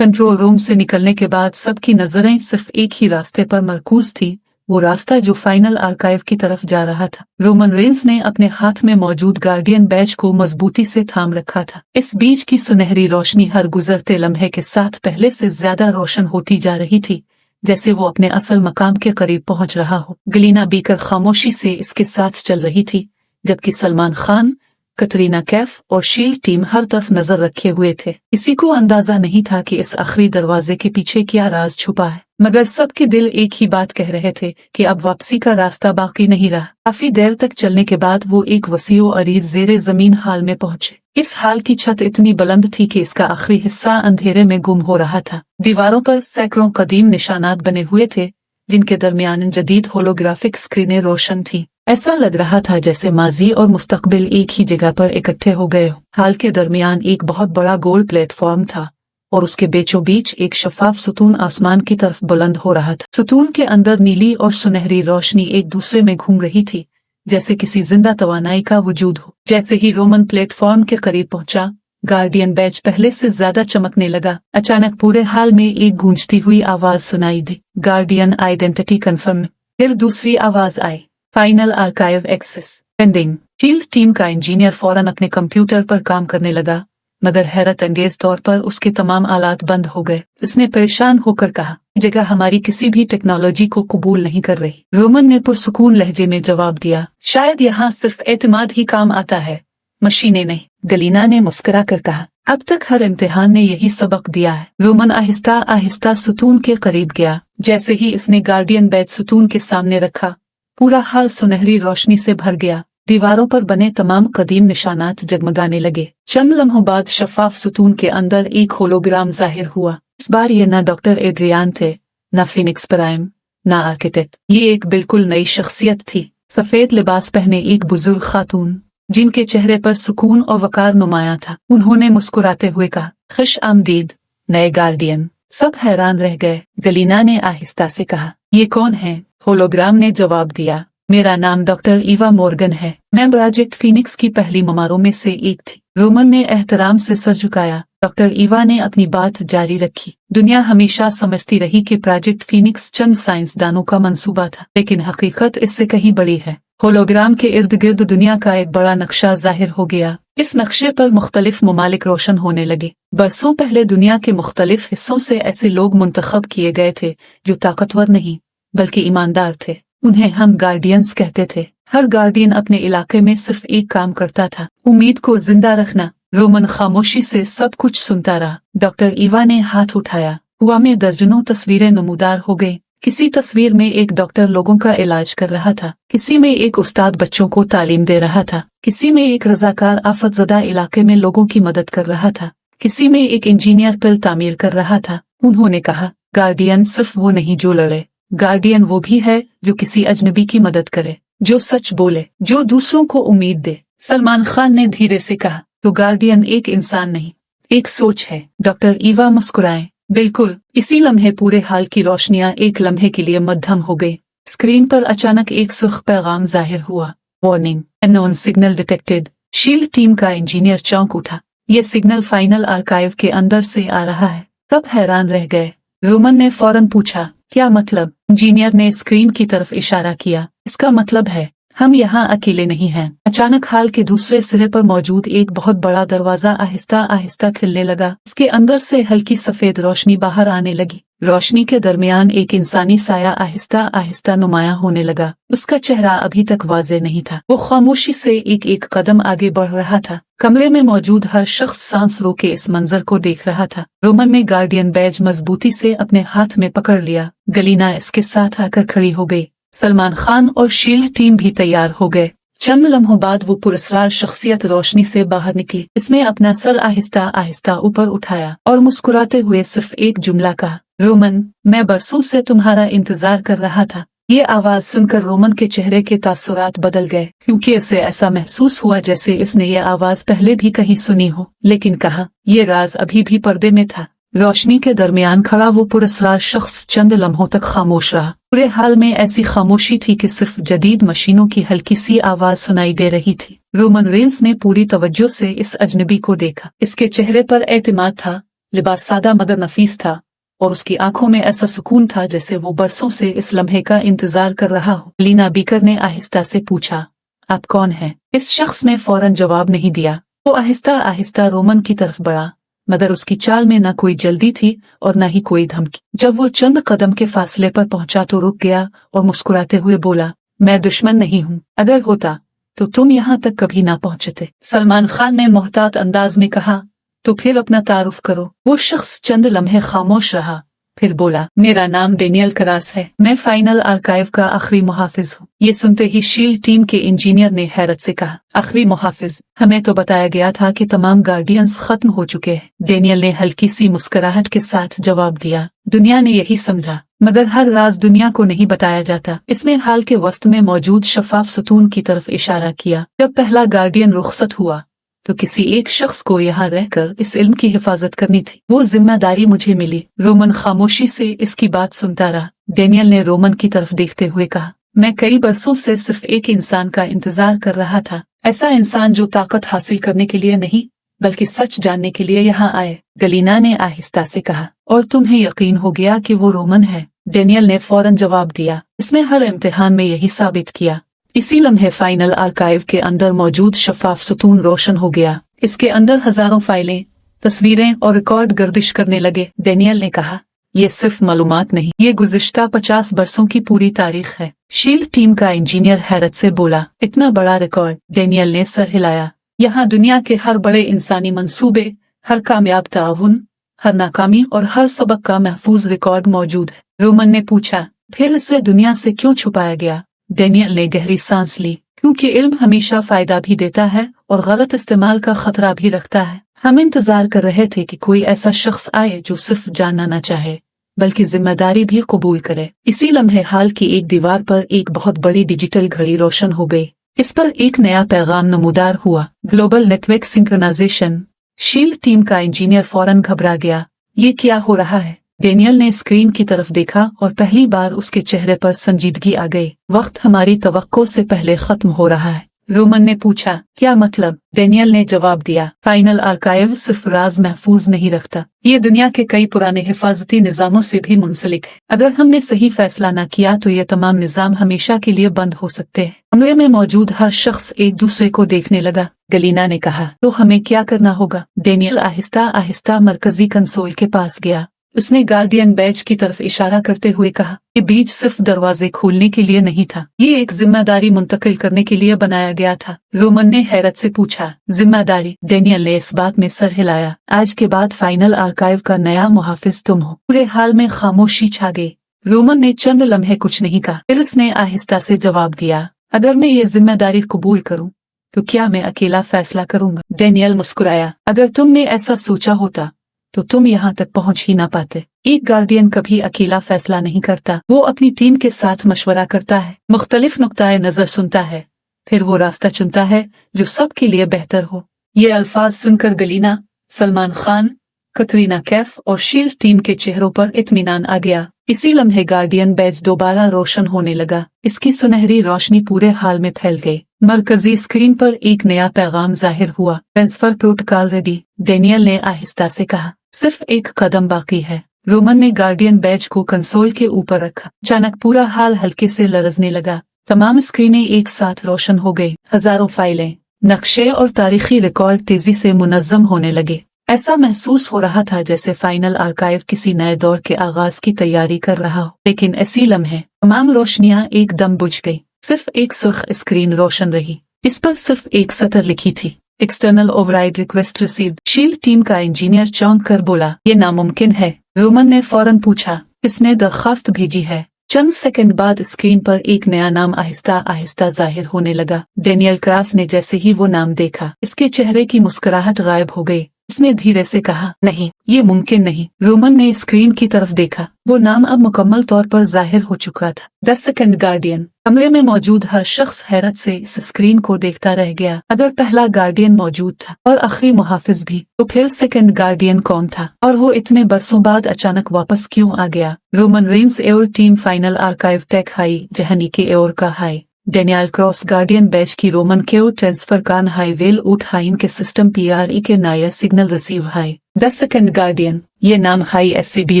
Control room से निकलने के बाद सबकी नजरें सिर्फ एक ही रास्ते पर मरकूज थी, वो रास्ता जो फाइनल आर्काइव की तरफ जा रहा था। रोमन रेंस ने अपने हाथ में मौजूद गार्डियन बैज को मजबूती से थाम रखा था। इस बीच की सुनहरी रोशनी हर गुजरते लम्हे के साथ पहले से ज्यादा रोशन होती जा रही थी, जैसे वो अपने असल मकाम के करीब पहुंच रहा हो। गलीना बीकर खामोशी से इसके साथ चल रही थी, जबकि सलमान खान, कतरीना कैफ और शील्ड टीम हर तरफ नजर रखे हुए थे। किसी को अंदाजा नहीं था कि इस आखिरी दरवाजे के पीछे क्या राज छुपा है, मगर सबके दिल एक ही बात कह रहे थे कि अब वापसी का रास्ता बाकी नहीं रहा। काफी देर तक चलने के बाद वो एक वसीओ अरीज जेरे जमीन हाल में पहुंचे। इस हाल की छत इतनी बुलंद थी कि इसका आखिरी हिस्सा अंधेरे में गुम हो रहा था। दीवारों पर सैकड़ों कदीम निशानात बने हुए थे, जिनके दरमियान जदीद होलोग्राफिक स्क्रीनें रोशन थी। ऐसा लग रहा था जैसे माजी और मुस्तकबिल एक ही जगह पर इकट्ठे हो गए हो। हाल के दरमियान एक बहुत बड़ा गोल प्लेटफॉर्म था और उसके बीचों बीच एक शफाफ सुतून आसमान की तरफ बुलंद हो रहा था। सुतून के अंदर नीली और सुनहरी रोशनी एक दूसरे में घूम रही थी, जैसे किसी जिंदा तवानाई का वजूद हो। जैसे ही रोमन प्लेटफॉर्म के करीब पहुंचा, गार्डियन बैज पहले से ज्यादा चमकने लगा। अचानक पूरे हाल में एक गूंजती हुई आवाज सुनाई दी, गार्डियन आइडेंटिटी कंफर्म। फिर दूसरी आवाज आई, final archive access pending. Shield team का इंजीनियर फौरन अपने कंप्यूटर पर काम करने लगा, मगर हैरत अंगेज तौर पर उसके तमाम आलात बंद हो गए। उसने परेशान होकर कहा, जगह हमारी किसी भी टेक्नोलॉजी को कबूल नहीं कर रही। रोमन ने पुरसुकून लहजे में जवाब दिया, शायद यहाँ सिर्फ एतमाद ही काम आता है, मशीनें नहीं। गलीना ने मुस्कुरा कर कहा, अब तक हर इम्तिहान ने यही सबक दिया है। रोमन आहिस्ता आहिस्ता सुतून के करीब गया। जैसे ही इसने गार्डियन बैज सुतून के सामने रखा, पूरा हाल सुनहरी रोशनी से भर गया। दीवारों पर बने तमाम कदीम निशानात जगमगाने लगे। चंद लम्हों बाद शफाफ सुतून के अंदर एक होलोग्राम जाहिर हुआ। इस बार ये न डॉक्टर एड्रियान थे, न फिनिक्स प्राइम, न आर्किटेक्ट। ये एक बिल्कुल नई शख्सियत थी। सफेद लिबास पहने एक बुजुर्ग खातून, जिनके चेहरे पर सुकून और वकार नुमाया था। उन्होंने मुस्कुराते हुए कहा, खुश आमदीद नए गार्डियन। सब हैरान रह गए। गलीना ने आहिस्ता से कहा, ये कौन है? होलोग्राम ने जवाब दिया, मेरा नाम डॉक्टर ईवा मॉर्गन है। मैं प्रोजेक्ट फीनिक्स की पहली ममारों में से एक थी। रोमन ने एहतराम से सर झुकाया। डॉक्टर ईवा ने अपनी बात जारी रखी, दुनिया हमेशा समझती रही कि प्रोजेक्ट फीनिक्स चंद साइंसदानों का मंसूबा था, लेकिन हकीकत इससे कहीं बड़ी है। होलोग्राम के इर्द गिर्द दुनिया का एक बड़ा नक्शा जाहिर हो गया। इस नक्शे पर मुख्तलिफ ममालिक रोशन होने लगे। बरसों पहले दुनिया के मुख्तलिफ हिस्सों से ऐसे लोग मुंतखब किए गए थे जो ताकतवर नहीं बल्कि ईमानदार थे। उन्हें हम गार्डियंस कहते थे। हर गार्डियन अपने इलाके में सिर्फ एक काम करता था, उम्मीद को जिंदा रखना। रोमन खामोशी से सब कुछ सुनता रहा। डॉक्टर ईवा ने हाथ उठाया। हुआ में दर्जनों तस्वीरें नमूदार हो गई। किसी तस्वीर में एक डॉक्टर लोगों का इलाज कर रहा था, किसी में एक उस्ताद बच्चों को तालीम दे रहा था, किसी में एक रजाकार आफतजदा इलाके में लोगों की मदद कर रहा था, किसी में एक इंजीनियर पिल तामीर कर रहा था। उन्होंने कहा, गार्डियन सिर्फ वो नहीं जो लड़े, गार्डियन वो भी है जो किसी अजनबी की मदद करे, जो सच बोले, जो दूसरों को उम्मीद दे। सलमान खान ने धीरे से कहा, तो गार्डियन एक इंसान नहीं, एक सोच है। डॉक्टर ईवा मुस्कुराए। बिल्कुल। इसी लम्हे पूरे हाल की रोशनियां एक लम्हे के लिए मध्यम हो गई। स्क्रीन पर अचानक एक सुर्ख पैगाम जाहिर हुआ, warning, unknown signal detected. Shield team का इंजीनियर चौंक उठा। ये सिग्नल फाइनल आर्काइव के अंदर से आ रहा है। सब हैरान रह गए। रोमन ने फौरन पूछा, क्या मतलब? इंजीनियर ने स्क्रीन की तरफ इशारा किया, इसका मतलब है हम यहाँ अकेले नहीं हैं। अचानक हाल के दूसरे सिरे पर मौजूद एक बहुत बड़ा दरवाजा आहिस्ता आहिस्ता खुलने लगा। इसके अंदर से हल्की सफेद रोशनी बाहर आने लगी। रोशनी के दरमियान एक इंसानी साया आहिस्ता आहिस्ता नुमाया होने लगा। उसका चेहरा अभी तक वाज़ेह नहीं था। वो खामोशी से एक एक कदम आगे बढ़ रहा था। कमरे में मौजूद हर शख्स सांस रोके इस मंजर को देख रहा था। रोमन ने गार्डियन बैज मजबूती से अपने हाथ में पकड़ लिया। गलीना इसके साथ आकर खड़ी हो गई। सलमान खान और शील्ड टीम भी तैयार हो गए। चंद लम्हों बाद वो पुरस्कार शख्सियत रोशनी से बाहर निकली। इसने अपना सर आहिस्ता आहिस्ता ऊपर उठाया और मुस्कुराते हुए सिर्फ एक जुमला कहा, रोमन, मैं बरसों से तुम्हारा इंतजार कर रहा था। ये आवाज सुनकर रोमन के चेहरे के तासुरात बदल गए, क्योंकि इसे ऐसा महसूस हुआ जैसे इसने ये आवाज पहले भी कहीं सुनी हो, लेकिन कहा, ये राज अभी भी पर्दे में था। रोशनी के दरमियान खड़ा वो पुरस्कार शख्स चंद लम्हों तक खामोश रहा। पूरे हाल में ऐसी खामोशी थी कि सिर्फ जदीद मशीनों की हल्की सी आवाज सुनाई दे रही थी। रोमन रेंस ने पूरी तवज्जो से इस अजनबी को देखा। इसके चेहरे पर एतमाद था, लिबास सादा मगर नफीस था और उसकी आंखों में ऐसा सुकून था जैसे वो बरसों से इस लम्हे का इंतजार कर रहा हो। लीना बीकर ने आहिस्ता से पूछा, आप कौन हैं? इस शख्स ने फौरन जवाब नहीं दिया। वो आहिस्ता आहिस्ता रोमन की तरफ बढ़ा, मगर उसकी चाल में न कोई जल्दी थी और न ही कोई धमकी। जब वो चंद कदम के फासले पर पहुंचा तो रुक गया और मुस्कुराते हुए बोला, मैं दुश्मन नहीं हूँ, अगर होता तो तुम यहाँ तक कभी ना पहुंचते। सलमान खान ने मोहतात अंदाज में कहा, तो फिर अपना तारुफ करो। वो शख्स चंद लम्हे खामोश रहा, फिर बोला, मेरा नाम डेनियल करास है, मैं फाइनल आर्काइव का आखिरी मुहाफिज हूँ। ये सुनते ही शील्ड टीम के इंजीनियर ने हैरत से कहा, आखिरी मुहाफिज? हमें तो बताया गया था कि तमाम गार्डियंस खत्म हो चुके हैं। डेनियल ने हल्की सी मुस्कुराहट के साथ जवाब दिया, दुनिया ने यही समझा, मगर हर राज दुनिया को नहीं बताया जाता। इसने हाल के वस्त में मौजूद शफाफ सतून की तरफ इशारा किया। जब पहला गार्डियन रुखसत हुआ तो किसी एक शख्स को यहाँ रहकर इस इल्म की हिफाजत करनी थी। वो जिम्मेदारी मुझे मिली। रोमन खामोशी से इसकी बात सुनता रहा। डेनियल ने रोमन की तरफ देखते हुए कहा, मैं कई बरसों से सिर्फ एक इंसान का इंतजार कर रहा था, ऐसा इंसान जो ताकत हासिल करने के लिए नहीं बल्कि सच जानने के लिए यहाँ आए। गलीना ने आहिस्ता से कहा, और तुम्हें यकीन हो गया कि वो रोमन है? डेनियल ने फौरन जवाब दिया, इसने हर इम्तिहान में यही साबित किया। इसी लम्हे फाइनल आर्काइव के अंदर मौजूद शफाफ सतून रोशन हो गया। इसके अंदर हजारों फाइलें, तस्वीरें और रिकॉर्ड गर्दिश करने लगे। डेनियल ने कहा, ये सिर्फ मालूमात नहीं, ये गुज़िश्ता 50 बरसों की पूरी तारीख है। शील्ड टीम का इंजीनियर हैरत से बोला, इतना बड़ा रिकॉर्ड? डेनियल ने सर हिलाया, यहाँ दुनिया के हर बड़े इंसानी मंसूबे, हर कामयाब ताउन, हर नाकामी और हर सबक का महफूज रिकॉर्ड मौजूद है। रोमन ने पूछा, फिर इसे दुनिया से क्यों छुपाया गया? डेनियल ने गहरी सांस ली, क्योंकि इल्म हमेशा फायदा भी देता है और गलत इस्तेमाल का खतरा भी रखता है। हम इंतजार कर रहे थे कि कोई ऐसा शख्स आए जो सिर्फ जानना न चाहे बल्कि जिम्मेदारी भी कबूल करे। इसी लम्हे हाल की एक दीवार पर एक बहुत बड़ी डिजिटल घड़ी रोशन हो गई। इस पर एक नया पैगाम नमूदार हुआ, global network synchronization. Shield team का इंजीनियर फौरन घबरा गया, ये क्या हो रहा है? डेनियल ने स्क्रीन की तरफ देखा और पहली बार उसके चेहरे पर संजीदगी आ गई। वक्त हमारी तवक्को से पहले खत्म हो रहा है। रोमन ने पूछा, क्या मतलब? डेनियल ने जवाब दिया, फाइनल आर्काइव सिर्फ राज महफूज नहीं रखता, ये दुनिया के कई पुराने हिफाजती निजामों से भी मुंसलिक है। अगर हमने सही फैसला न किया तो ये तमाम निजाम हमेशा के लिए बंद हो सकते हैं। कमरे में मौजूद हर शख्स एक दूसरे को देखने लगा। गलीना ने कहा, तो हमें क्या करना होगा? डेनियल आहिस्ता आहिस्ता मरकजी कंसोल के पास गया। उसने गार्डियन बैज की तरफ इशारा करते हुए कहा, ये बीज सिर्फ दरवाजे खोलने के लिए नहीं था, ये एक जिम्मेदारी मुंतकिल करने के लिए बनाया गया था। रोमन ने हैरत से पूछा, जिम्मेदारी? डेनियल ने इस बात में सर हिलाया, आज के बाद फाइनल आर्काइव का नया मुहाफिज तुम हो। पूरे हाल में खामोशी छा गई। रोमन ने चंद लम्हे कुछ नहीं कहा, फिर उसने आहिस्ता से जवाब दिया, अगर मैं ये जिम्मेदारी कबूल करूं तो क्या मैं अकेला फैसला करूंगा? डेनियल मुस्कुराया, अगर तुमने ऐसा सोचा होता तो तुम यहाँ तक पहुँच ही ना पाते। एक गार्डियन कभी अकेला फैसला नहीं करता, वो अपनी टीम के साथ मशवरा करता है, मुख्तलिफ नुक्ताए नजर सुनता है, फिर वो रास्ता चुनता है जो सबके लिए बेहतर हो। ये अल्फाज सुनकर गलीना, सलमान खान, कतरीना कैफ और शील्ड टीम के चेहरों पर इत्मीनान आ गया। इसी लम्हे गार्डियन बैज दोबारा रोशन होने लगा। इसकी सुनहरी रोशनी पूरे हाल में फैल गई। मरकजी स्क्रीन पर एक नया पैगाम जाहिर हुआ, ट्रांसफर प्रोटोकॉल रेडी। डेनियल ने आहिस्ता से कहा, सिर्फ एक कदम बाकी है। रोमन ने गार्डियन बैज को कंसोल के ऊपर रखा। अचानक पूरा हाल हल्के से लरजने लगा। तमाम स्क्रीनें एक साथ रोशन हो गई। हजारों फाइलें, नक्शे और तारीखी रिकॉर्ड तेजी से मुनज़्ज़म होने लगे। ऐसा महसूस हो रहा था जैसे फाइनल आर्काइव किसी नए दौर के आगाज की तैयारी कर रहा हो। लेकिन इसी लम्हे तमाम रोशनियां एकदम बुझ गई। सिर्फ एक सुर्ख स्क्रीन रोशन रही। इस पर सिर्फ एक सतर लिखी थी, external override request received. Shield team का इंजीनियर चौंक कर बोला, ये नामुमकिन है। रोमन ने फौरन पूछा, किसने दरखास्त भेजी है? चंद सेकंड बाद स्क्रीन पर एक नया नाम आहिस्ता आहिस्ता जाहिर होने लगा। डेनियल क्रास ने जैसे ही वो नाम देखा, इसके चेहरे की मुस्कुराहट गायब हो गई। उसने धीरे से कहा, नहीं, ये मुमकिन नहीं। रोमन ने स्क्रीन की तरफ देखा। वो नाम अब मुकम्मल तौर पर जाहिर हो चुका था, द सेकंड गार्डियन। कमरे में मौजूद हर शख्स हैरत से इस स्क्रीन को देखता रह गया। अगर पहला गार्डियन मौजूद था और आखिरी मुहाफिज भी, तो फिर सेकंड गार्डियन कौन था? और वो इतने बरसों बाद अचानक वापस क्यों आ गया? रोमन रेंस air team final archive tech हाई जहनी के एयर का हाई। डेनियल क्रॉस गार्डियन बैच की रोमन के ट्रांसफर कान हाई वेल उठ हाइन के सिस्टम PRE के नया सिग्नल रिसीव हाई द सेकंड गार्डियन ये नाम हाई SCB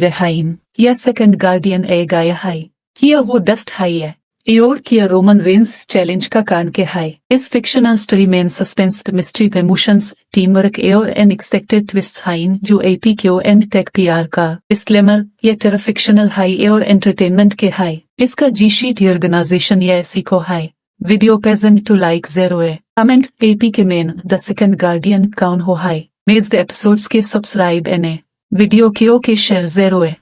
रहाइन या सेकंड गार्डियन ए गाया हाई किया वो डस्ट हाई है एयोर किया रोमन रेंस चैलेंज का कान के हाई इस फिक्शनल स्टोरी में suspense mystery emotions team work एयर एंड एक्सपेक्टेड ट्विस्ट हाइन जो AP के एंड टेक PR का डिस्क्लेमर ये तरह फिक्शनल हाई एयर एंटरटेनमेंट के हाई इसका G-शीट ऑर्गेनाइजेशन या ऐसी को हाई वीडियो पेजेंट टू लाइक 0 है कमेंट AP के मेन द सेकंड गार्डियन कौन हो हाई मेज द एपिसोड्स के सब्सक्राइब एने वीडियो के शेयर 0 है।